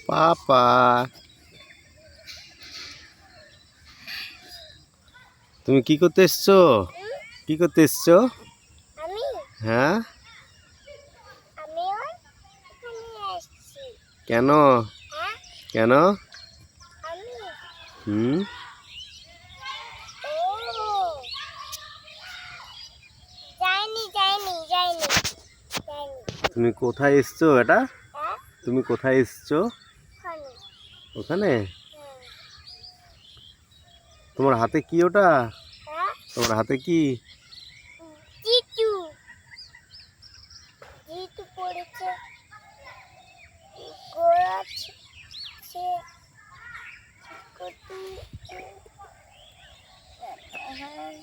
পাপা, তুমি কি করতে এসছো? কি করতে এসছো? আমি হ্যাঁ, আমি এখানে আসছি। কেন? হ্যাঁ কেন? আমি হুম, ও যাইনি যাইনি যাইনি যাইনি তুমি কোথায় এসছো এটা? হ্যাঁ তুমি কোথায় এসছো? ওখানে ওখানে? হ্যাঁ তোমার হাতে কি ওটা? হ্যাঁ তোমার হাতে কি? জিতু জিতু পড়েছে গোড়াচ্ছে সে কতি হ্যাঁ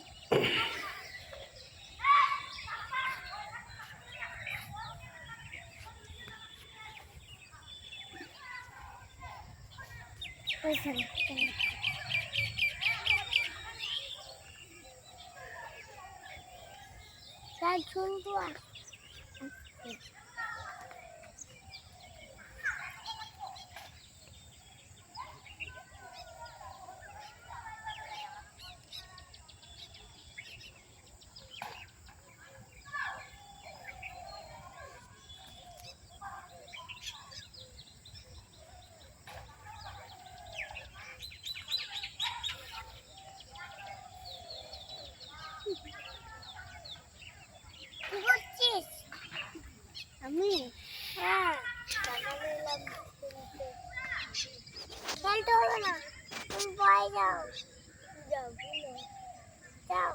ওইখানে তার শুনবো কি করছিস আমি হ্যাঁ বাগানে এলাম খেলতে খেলতে হবে না তুমি ভয় যাও যাও যাও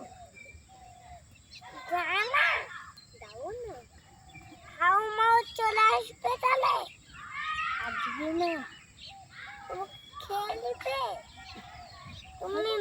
যাও না যাও না হাউ মাউ চলে আসবে তাহলে আসবে না তুমি খেলবে তুমি